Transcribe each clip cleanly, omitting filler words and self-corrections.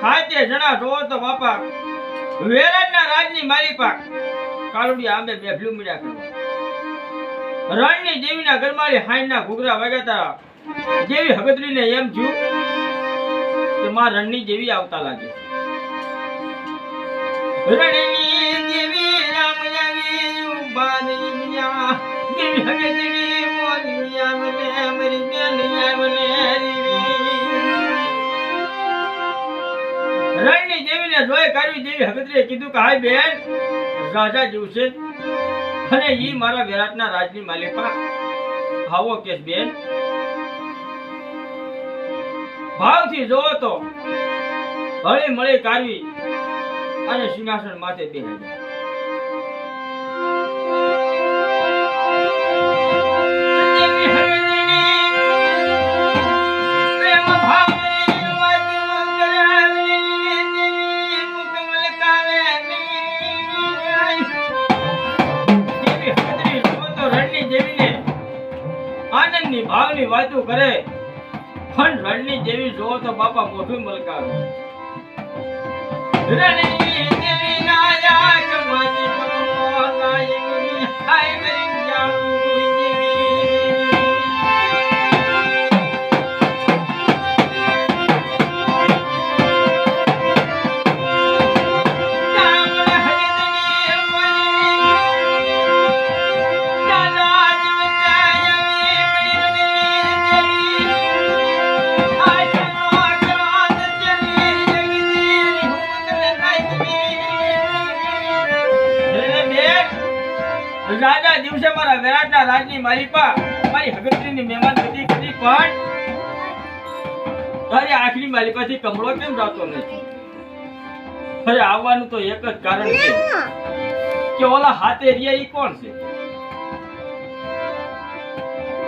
હાથે જણા જોવો તો બાપા વેરાજના રાજની માલિપા કાળુડી આંબે બેફલું મીડા કરવા રણની દેવીના ગરમાળી હાઈના ઘૂઘરા વાગ્યા જેવી હગદરીને એમ થયું કે માં રણની દેવી આવતા લાગે રણની દેવી રામ આવી ઉબાનિયા દેવી હગદરી મોનિયા મને મરી બેનિયા મને રણની દેવીને જોઈ કાઢવી દેવી હગદરીએ કીધું કે હાય બેન રાજા જીવશે અને ઈ મારા વિરાટના રાજની માલિકા આવો કેસ બેન ભાવથી જોવો તો હળી મળી કાઢવી અને સિંહાસન માથે બેહાડી આનંદની ભાવની વાતો કરે પણ રણની જેવી જો તો બાપા મોઢું મલકાવે રણની દેવી નાયક માની નાયક હાય મેરી જાઉં રાજા દિવસે મારા વિરાટના રાજની માલિકા મારી હગદરીની મહેમાનગતિ કરી પણ તારી આખરી માલિકાથી કમળો કેમ જાતો નથી અરે આવવાનું તો એક જ કારણ છે કે ઓલા હાથે રિયા ઈ કોણ છે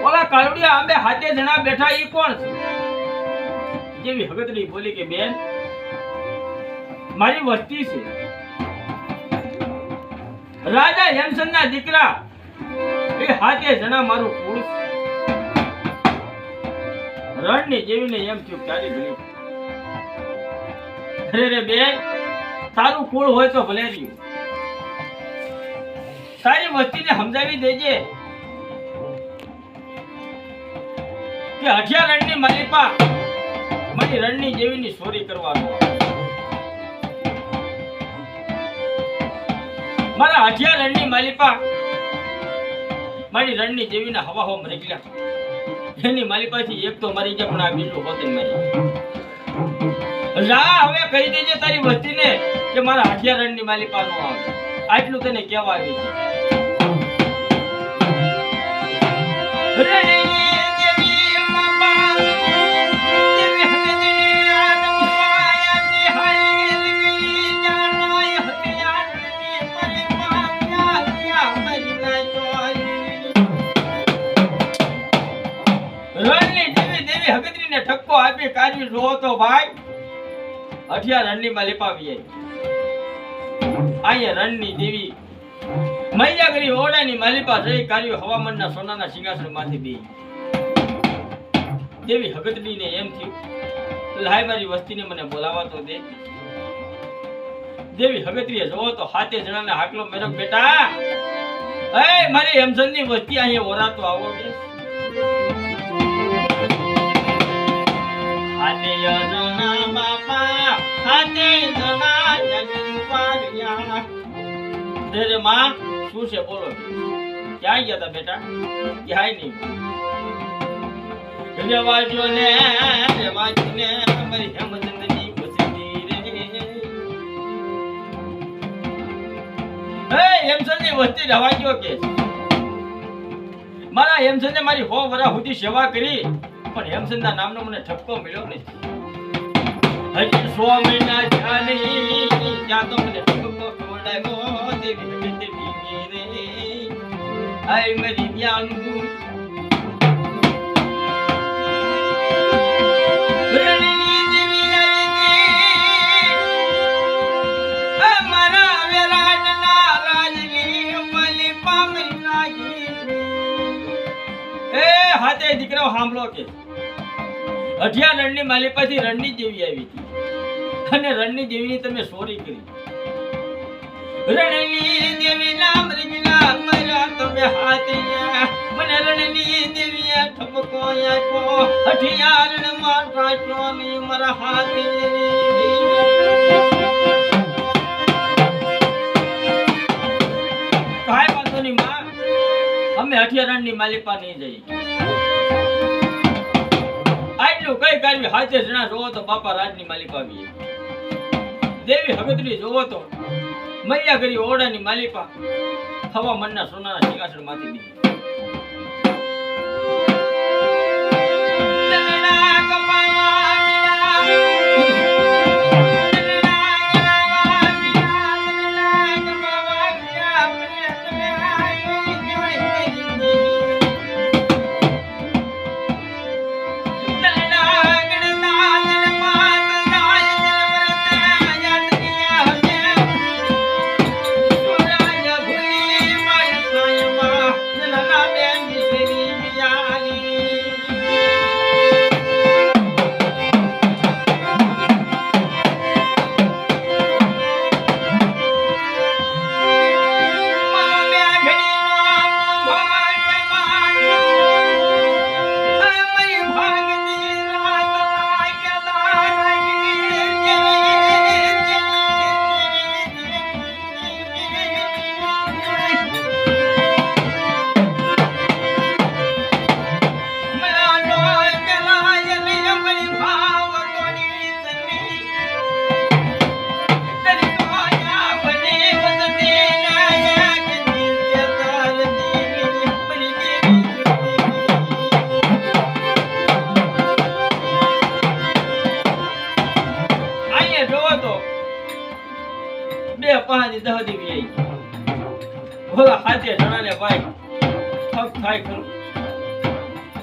ઓલા કાળુડિયા આંબે હાથે જણા બેઠા ઈ કોણ છે જેવી હગદરી બોલી કે બેન મારી વસ્તી છે રાજા હેમચંદના દીકરા એ હાથે જણા મારું કુળ રણની જેવીને એમ થયું તારી ગળી અરે રે બેન તારું કુળ હોય તો ભલે રહ્યું તારી વસ્તીને સમજાવી દેજે કે હઠિયા રણની માલિકા મારી રણની જેવીની ચોરી કરવાનો મારા હઠિયા રણની માલિકા મારી રણની જેવીના હવા હો મરી ગયા એની માલિકાથી એક તો મરી ગયા પણ આ બીજું હોતે મરી જા હવે કહી દેજે તારી વસ્તીને કે મારા હઠિયા રણની માલિકા નો આવે આટલું તને કહેવા આવી છે હગદરીને ઠપકો આપી કાઢી જો તો ભાઈ હઠિયા રણની માં લેપાવી અહીંયા રણની દેવી મૈયાગરી ઓડાની માલિપા જઈ કાઢ્યો હવામાનના સોનાના સિંહાસન માંથી બે દેવી હગદરીને એમ થયું લાય મારી વસ્તીને મને બોલાવા તો દે દેવી હગદરીએ જોવો તો હાથે જણાને હાકલો મેરો બેટા એ મારી હેમચંદની વસ્તી અહીંયા ઓરાતો આવો કે હાથે જણા બાપા હાથે જણા જગવારિયા રે માં શું છે બોલો ક્યાં ગયા તા બેટા ક્યાંય નહીં રેવાજો ને મારી હેમચંદની વસ્તી રે હેમચંદની વસ્તી રવા ગયો કે મારા હેમચંદે મારી 100 વર્ષ સુધી સેવા કરી પણ હેમચંદના નામનો મને ઠપકો મળ્યો નથી હજી 100 મહિના થયા નહીં ત્યાં તો મને ઠપકો ખવડાવ્યો દેવી હગદરી રે આય મારી બ્યાંગુ રણની દેવી અમારા વિરાટના રાજની માલિકા મરી નાખી એ હાથે દીકરાઓ સાંભળો કે હઠિયા રણની માલિકાથી રણની જેવી આવી હતી અને રણની દેવીની તમે ચોરી કરી. રણની દેવીના મૃગના મારા તમે હાથિયા, મને રણની દેવીએ ઠપકો આપ્યો, હઠિયાર રણમાં રાખ્યો ની મારા હાથી. કાંઈ વાંધો નહીં માં, અમે હઠિયારણની માલિપા નહીં જઈએ. આટલું કઈ કરવી, હાથે જણા જોવો તો બાપા રાજની માલિપા આવી, દેવી હગતરી જોવો તો મૈયા કરી ઓરડાની માલિપા હવા મનના સોનાના સિંહાસન માંથી દીધી.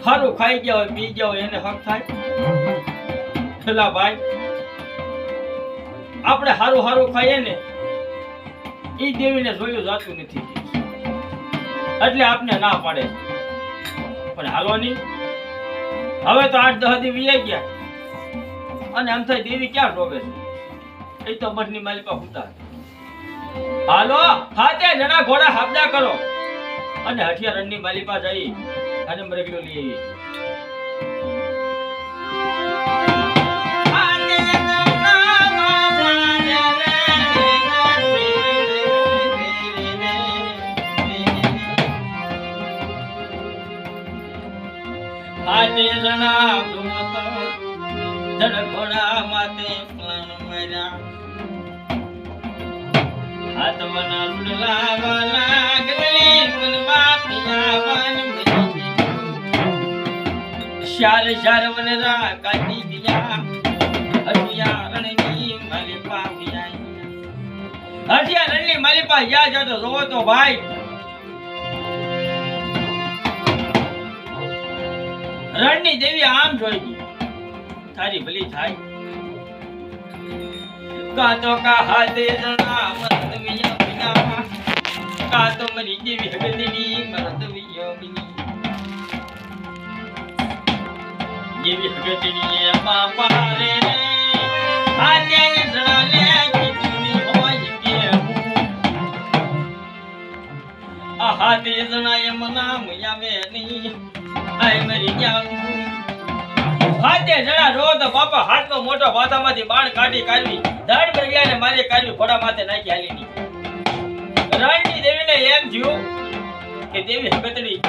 હારું ખાઈ ગયા હોય, પી ગયા હોય એને હક થાય? પેલા ભાઈ આપણે હારું હારું ખાઈએ ને ઈ દેવીને જોયું જાતું નથી, એટલે આપને ના પાડે. પણ હાલો નહીં, હવે તો 8-10 દી વીઆઈ ગયા અને આમ થાય દેવી ક્યાં ડોબે છે, એ તો મઠની માલિકા હુતા. હાલો હાથે જણા ઘોડા હાબદા કરો અને હઠિયારણની માલિકા જઈ અને મરગલો લઈ આવી. આજે જણા ધુમતો ધડકોડા માતે પ્લાન માર્યા, હાથમાં રૂડલા વાલા ગલી મન બાપિયા વન શાર શાર વનરા કાઢી દિયા, હઠિયારણની માલિપા વિયા. હઠિયારણની માલિપા યા જાતો જોવો તો ભાઈ રણની દેવી આમ જોઈ ગઈ, તારી ભલી થાય. કાતો કા હાથે જણા મરદ વિયા વિના, કાતો મરી દેવી હગદની મરદ વિયા વિની. દેવી હગદની માં પારે રે, હાથે જણા લે કીધુની હોય કે હું, આ હાથે જણા એમ નામ આવે નહીં, આય મરી જાઉં. હાથે જણા રો તો બાપા હાથનો મોટો બાધામાંથી બાણ કાઢી કાઢવી, ધડ બગિયાને મારી કાઢવી, ઘોડા માથે નાખી હાલીની. રણની દેવીને એમ થયું કે દેવી હગતડી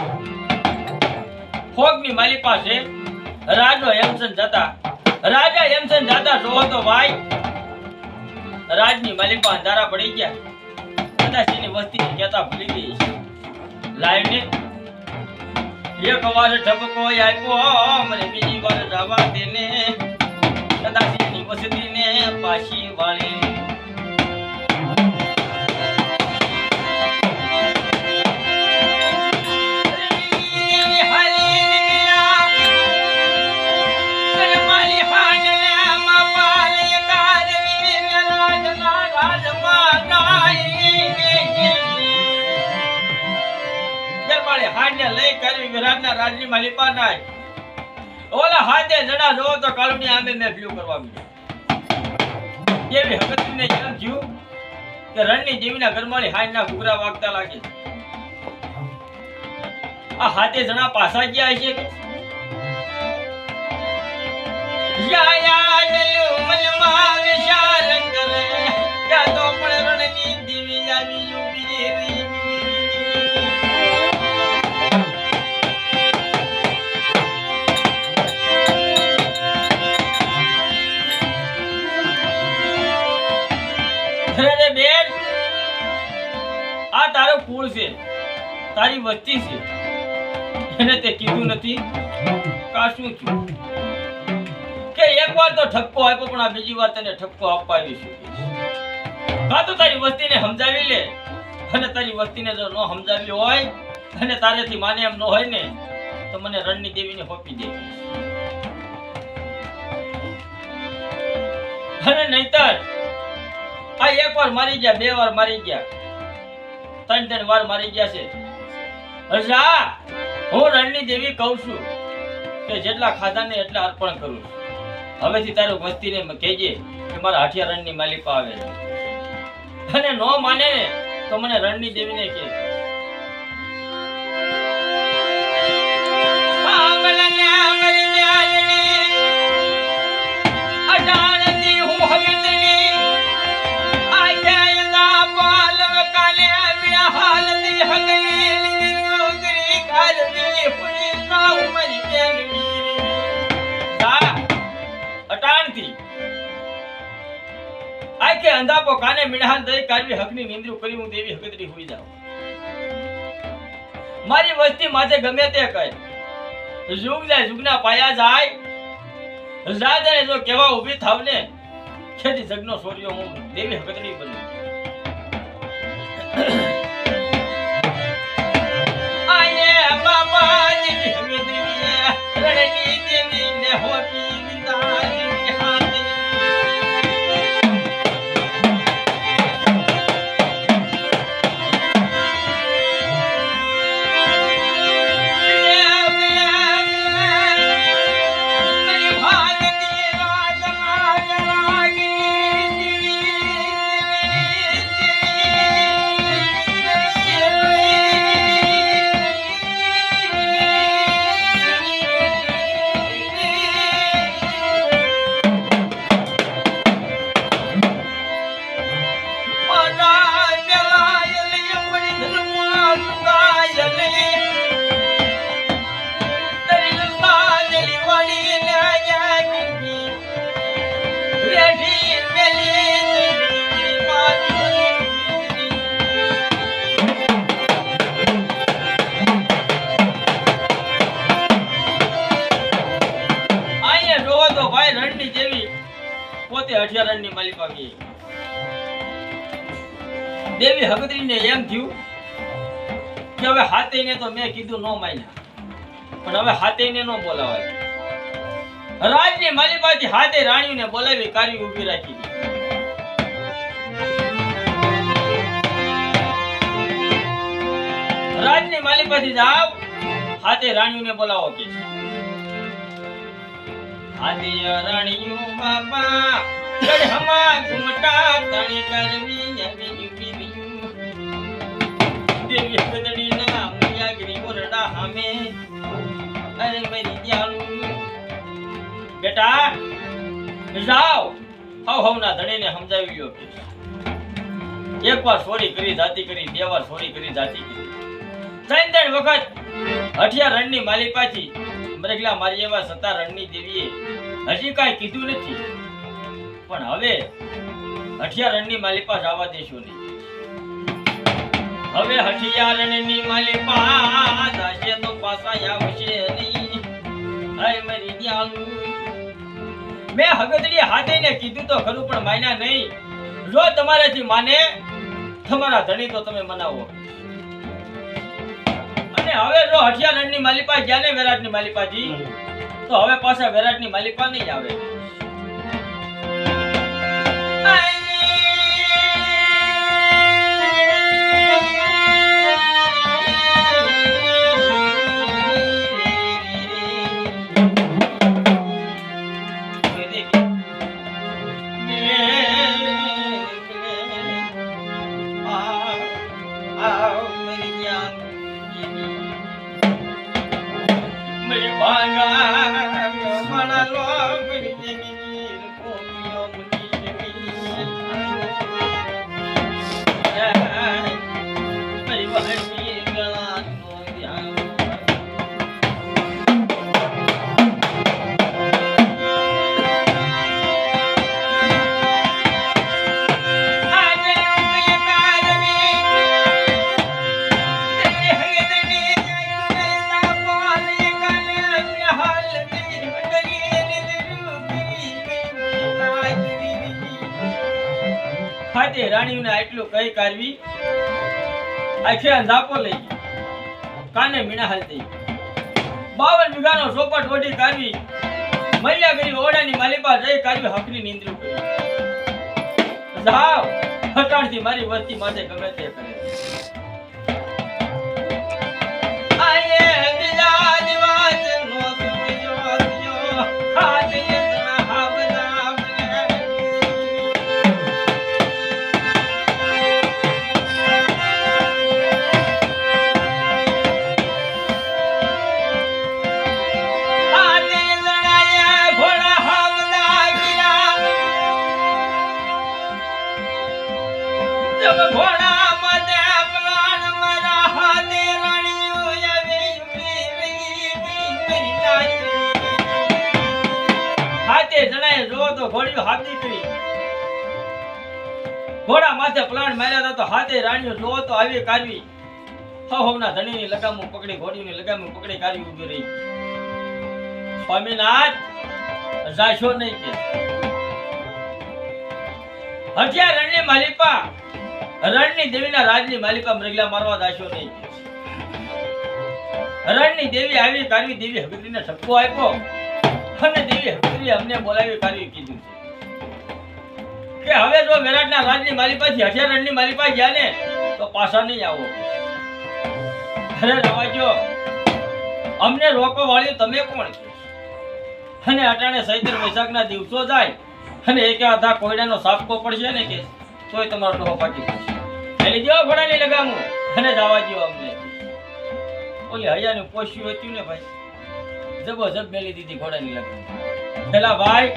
ફોગની માલી પાસે રાજો હેમચંદ જતા, રાજા હેમચંદ જતા જોવો તો ભાઈ રાજની માલિકા અંધારા પડી ગયા, કદાચ એની વસ્તી કહેતા ભૂલી ગઈ છે. લાઈને એક વાર ઠપકો આપ્યો, મને બીજી વાર જવા દેને, કદાચ એની વસતીને પાછી વાળી. વિરાટના રાજની માલિકા નાય ઓલા હાથે જણા જોવો તો કાળુની આંબે મેં ભીલું કરવા મીડ્યા. દેવી હકતરીને એમ થયું કે રણની દેવીના ઘરમાળી હાઈના ઘૂઘરા વાગતા લાગે. આ હાથે જણા પાછા ગયા હશે કે યા ડલું મનમાં વિચાર કરે ત્યાં તો પણ રણની દેવી આવી ઊભી રહી. અરે બેન, આ તારો કુળ છે, તારી વસ્તી છે, એને તે કીધું નથી કા શું થયું કે એકવાર તો ઠપકો આપ્યો પણ આ બીજી વાર તને ઠપકો આપવા આવી છું. કા તો તારી વસ્તીને સમજાવી લે, અને તારી વસ્તીને જો ન સમજાવી હોય અને તારેથી માને એમ ન હોય ને તો મને રણની દેવીને સોંપી દે. અને નહીતર આ એક વાર મારી ગયા, બે વાર મારી ગયા, ત્રણ વાર મારી ગયા છે. જા, હું રણની દેવી કહું છું કે જેટલા ખાધા ને એટલા અર્પણ કરું છું. હવેથી તારું વસ્તીને કહેજે કે મારા હાઠિયા રણની માલિકા આવે છે. અને નો માને ને તો મને રણની દેવીને કહે. આખે અંધાપો કાને મીઠાન દઈ કાઢવી હકની નિંદ્રું કરી હું દેવી હકતરી હોઈ જાઉં. મારી વસ્તી માથે ગમે તે કહે, યુગ જાય યુગના પાયા જાય. રાજાને જો કેવા ઊભી થાવ ને ખેતી જગનો સોર્યો હું દેવી હકતરી બનું. આયે બાબા દેવી હકતરી રણની દેવીને હોપી વિંદારી હાથે. હઠિયા રણની માલિકા આવી. દેવી હકતરીને એમ થયું કે હવે હાથેને તો મેં કીધું નો માન્યા, પણ હવે હાથેને નો બોલાવાય. રાજની માલિકાથી હાથે રાણીઓને બોલાવી કારી ઊભી રાખી. રાજની માલિકાથી જાવ, હાથે રાણીઓને બોલાવો કે હાથે રાણીઓ બાબા ગઢમાં ઘૂમટા તણી કરવી આવી ઊભી દેવી હકતરી ના મુયા ગરી ઓરડા હામે. અરે મેરી જાનુ બેટા જાઓ, હવના ધણીને સમજાવી લ્યો કે એકવાર સોરી કરી જાતિ કરી, બે વાર સોરી કરી જાતિ કરી, ત્રણ વખત હઠિયા રણની માલિકાથી મરગલા મારી એવા સતા રણની દેવીએ હજી કાંઈ કીધું નથી. પણ હવે હઠિયા રણની માલિકા જવા દેશો નહીં. હવે હઠિયા રણની માલિકા જાશે તો પાછા આવશે નહીં. હાય મારી દયાલુ, મેં હકતરી હાથેને કીધું તો ખરું પણ માન્યા નહીં. જો તમારાથી માને તમારા ધણી તો તમે મનાવો. અને હવે જો હઠિયા રણની માલિકા ગયા ને વિરાટની માલિકાજી, તો હવે પાછા વિરાટની માલિકા નહીં આવે. હાથે રાણીઓને આટલું કઈ કાઢવી આખે અંધાપો લઈ ગઈ કાને મીણા હાલતી 52 વીઘાનો ચોપટ ઓઢી કાઢવી મૈયા ગઈ ઓડાની માલિપા જઈ કાઢવી હકની નીંદરું કરી જાવ હટાણથી મારી વસ્તી માથે ગમે તે કરે આયે બીજા દિવસ નો સુયો હાથે ઘોડા માથે પ્લાન માર્યા હતા તો હાથે રાણીઓ જોવો તો આવી કાઢવી હવના ધણીની લગામું પકડી ઘોડીની લગામું પકડી કાઢી ઊભી રહી સ્વામીનાથ જાશો નહીં કે હઠિયા રણની માલિપા રણની દેવીના રાજની માલિપા મૃગલા મારવા જાશો નહીં રણની દેવી આવી કાઢવી દેવી હબીબીને ઠપકો આપ્યો અને દેવી હબીબી અમને બોલાવી કાઢવી કીધું કે હવે જો વિરાટના રાજની માલિપાથી હઠિયા રણની માલિપા ગયા ને તો પાછા નહીં આવો અરે રવાજો અમને રોકો વાળી તમે કોણ છો અને અટાણે સૈતર વૈશાખના દિવસો જાય અને એક આધા કોયડાનો સાપકો પડશે ને કે તોય તમારો ડોહો પાકી પડશે એટલે જેવો ઘોડાની લગામું અને જવા દો અમને ઓલી હૈયાનું પોષ્યું હતું ને ભાઈ જબરજસ્ત મેલી દીધી ઘોડાની લગામું પેલા ભાઈ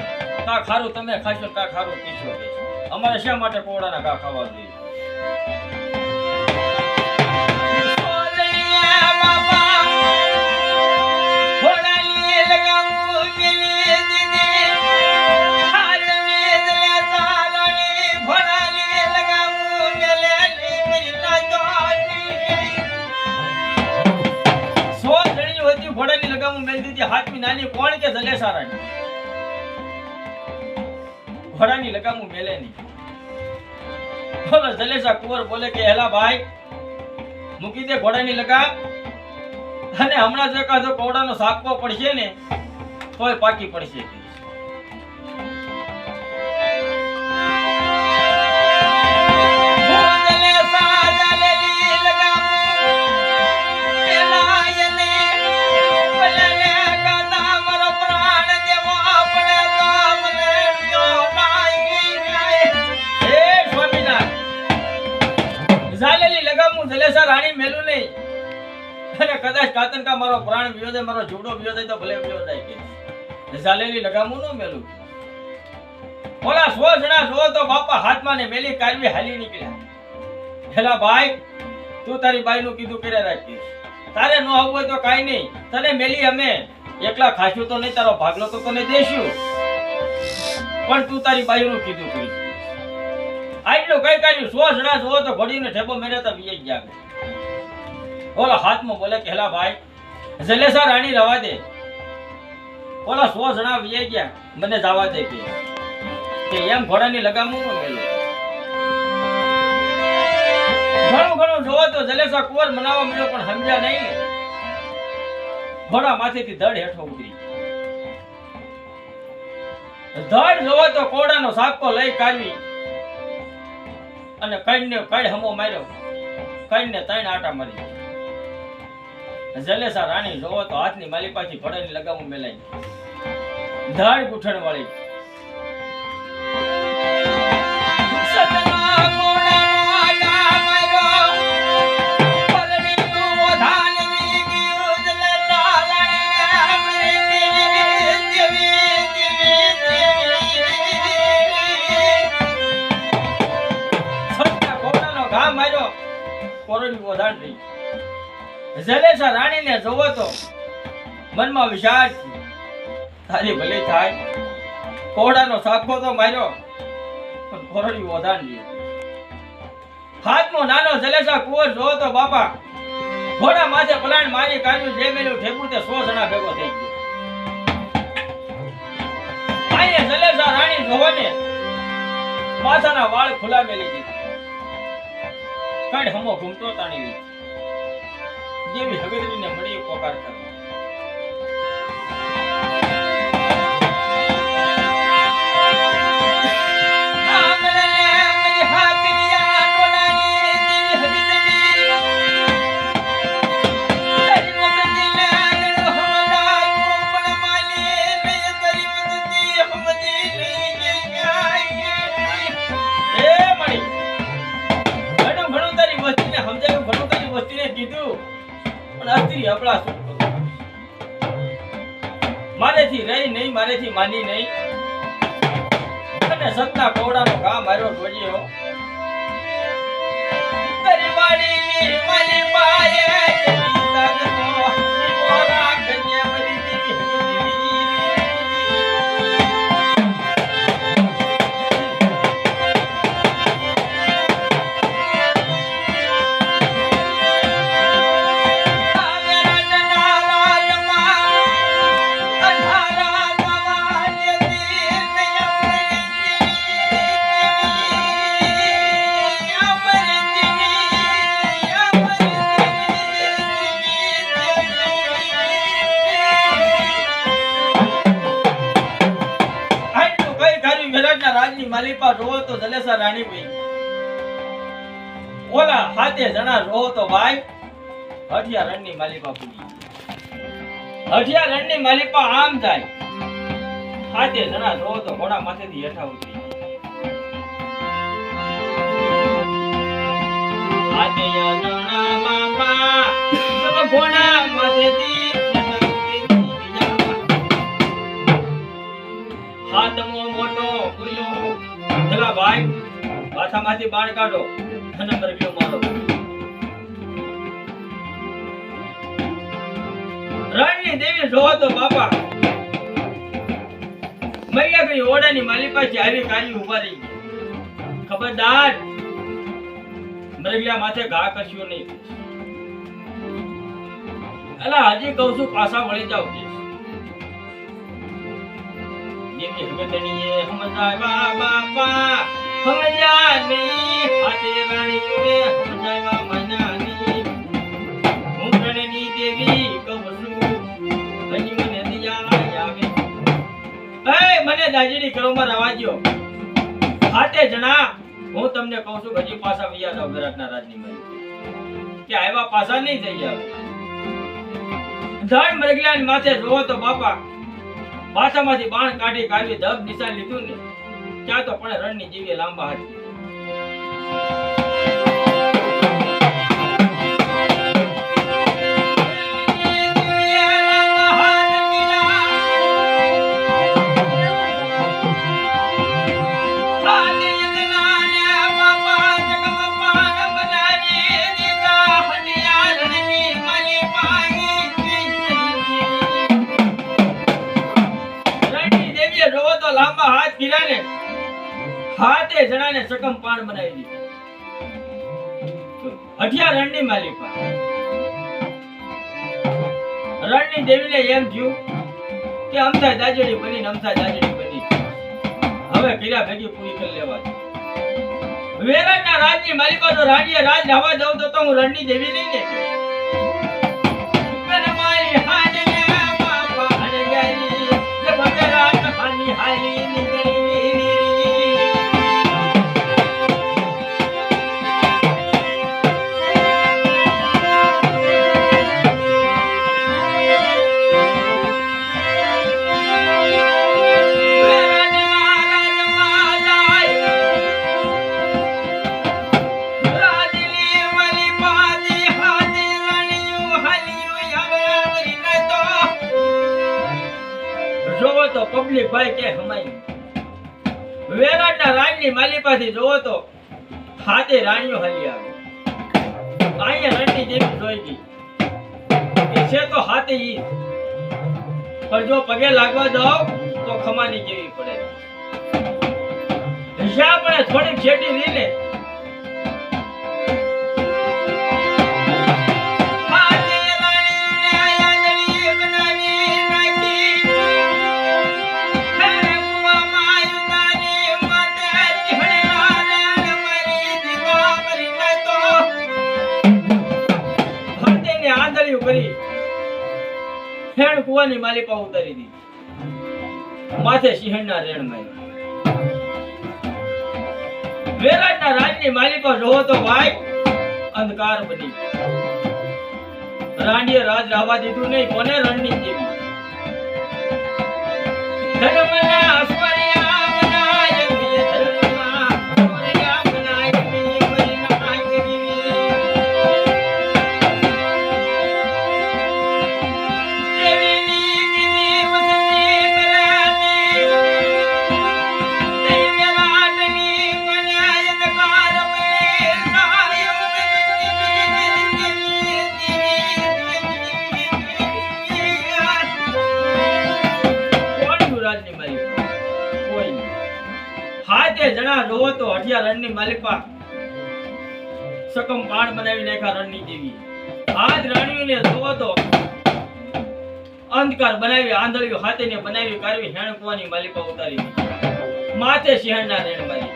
કા ખારું તમે ખાશો કા ખારું પીશો અમારે શા માટે કોડાના ઘા ખાવા જોઈએ હાથમી નાની કોણ કે જલેસા રાણી ઘોડાની લગામું મેલે નહીં બોલો જલેસા કુંવર બોલે કે હેલા ભાઈ મૂકી દે ઘોડાની લગામ અને હમણાં જો કાધો કોડાનો સાપકો પડશે ને તોય પાકી પડશે જલેસા રાણી મેલું નહીં અને કદાચ કાતન કા મારો પ્રાણ વિયો જાય મારો જોડો વિયો જાય તો ભલે વિયો જાય કે ઝાલેલી લગામું ન મેલું ઓલા 100 જણા જો તો બાપા હાથમાં ને મેલી કાઢવી હાલી નીકળ્યા હેલા ભાઈ તું તારી બાઈ નું કીધું કરે રાખીશ તારે ન આવવું હોય તો કાઈ નહીં તને મેલી અમે એકલા ખાશું તો નહીં તારો ભાગલો તો તને દેશું પણ તું તારી બાઈ નું કીધું કરી આટલું કઈ કાઢ્યું 100 જણા જોવો તો ઘોડીને ઠેપો મેળ્યા તો વિયે ગયા ઓલા હાથમાં બોલે કે હેલા ભાઈ જલેસા રાણી રવા દે ઓલા 100 જણા વિયે ગયા મને જવા દે કે એમ ઘોડાની લગામું ન મેલું ઘણું જોવો તો જલેસા કુંવર મનાવવા મળ્યો પણ સમજ્યા નહીં ને ઘોડા માથેથી ધડ હેઠો ઉતરી ધડ જોવો તો કોડાનો સાપકો લઈ કાઢવી અને કઈ હમો માર્યો કઈને 3 આટા મારી જલેસા રાણી જોવો તો હાથની માલિપાથી ઘોડાની લગામું મેલાઈ ધડ ગુઠણ વાળી જલેસા રાણીને જોવો તો મનમાં વિચાર તારી ભલે થાય કોડાનો સાપકો તો માર્યો પણ કોરડી ઓધાન ગયો હાથમાં નાનો જલેસા કુંવર જોવો તો બાપા ઘોડા માથે પલાણ મારી કાઢ્યું જે મેલું ઠેકું તે 100 જણા ભેગો થઈ ગયો આયે જલેસા રાણી જોવો ને માથાના વાળ ખુલ્લા મેલી દીધા. કડ હમો ઘૂમતો તાણી લી. જેવી હગરીને મળી પોકાર કરે. મારેથી રહી નહીં, મારેથી માની નહીં, અને સત્તા કોવડાનો ઘા માર્યો ઢોળ્યો. દરવાડીની માલી પાયે તાગતો મોરા કન્યા મરી રાજની માલિપા રોવો તો દલેસા રાણી ભાઈ ઓલા હાથે જણા રોવો તો ભાઈ હઠિયા રણની માલિપા પૂરી. હઠિયા રણની માલિપા આમ જાય, હાથે જણા રોવો તો ઘોડા માથેથી હેઠા ઉતરી. હાથે જણા મામા ઘોડા માથેથી હાથમો મોટો ગુલ્લો. ચલા ભાઈ માથામાંથી બાણ કાઢો અને મરગ્યો મારો. રણની દેવી જોવો તો બાપા મૈયા ગઈ ઓડાની માલિપાથી આવી કાલી ઉભા રહી. ખબરદાર મરગ્યા માથે ઘા કરશો નહીં. અલા હજી કહું છું પાછા વળી જાવ. દેવી હગતણીએ સમજાવ્યા બાપા સમજાની હાથે રાણીએ સમજાવ્યા મનાની. હું રણની દેવી કહું છું હજી મને દિયા આવે. એ મને દાજીની કરોમાં રવા દ્યો. હાથે જણા હું તમને કહું છું હજી પાછા વૈયા જાવ વિરાટના રાજની માં કે આવ્યા પાછા નહીં થઈ જાવ. ધડ મરગલાની માથે જોવો તો બાપા માથામાંથી બાણ કાઢી કાઢી ધબ નિશાન લીધું ને ત્યાં તો પણ રણની જેવી લાંબા હતી. લાંબા હાથ ગિરાને હાથે જણાને સકમ પાણ બનાવી દીધું. હઠિયા રણની માલિકા રણની દેવીને એમ થયું કે અમથા દાજડી બની અમથા દાજડી બની હવે કિલ્લા ભેગી પૂરી કરી લેવા છે. વેરાટના રાજની માલિકા તો રાણીએ રાજ લાવવા દઉં તો હું રણની દેવી નહીં ને તો પબ્લિક ભાઈ કે હમાઈ. વેરાટના રાણની માલિપાથી જોવો તો હાથે રાણીઓ હાલી આવે. અહીંયા રણની દેવી જોઈ ગઈ કે છે તો હાથે ઈ પણ જો પગે લાગવા દઉં તો ખમાની જેવી પડે. હિસાબ પણ થોડીક છેટી રીને હેણ કુવાની માલિપા ઉતારી દીધી, માથે સિંહણના રેણ માર્યા। વેરાટના રાજની માલિપા જોવો તો ભાઈ અંધકાર બની। રાણીએ રાજ રાવા દીધું નહીં, કોને? રણની દેવી। ધર્મના સ્વર્યા બનાય મે ધર્મના સ્વર્યા બનાય મે બનાય દેવીની ગીની વસની કરાની દૈન્ય લાટની બનાય અંધકાર મે નાય રાજની માલિકા કોઈ નહીં। હાથે જણા જોવો તો હઠિયા રણની માલિકા સકમ પાણ બનાવી નાખ્યા રણની દેવી। આજ રાણીઓને જોવો તો અંધકાર બનાવી, આંધળીઓ હાથે ને બનાવી, કારવી હેણ કુવાની માલિકા ઉતારી, માથે સિંહણના રેણ મારી।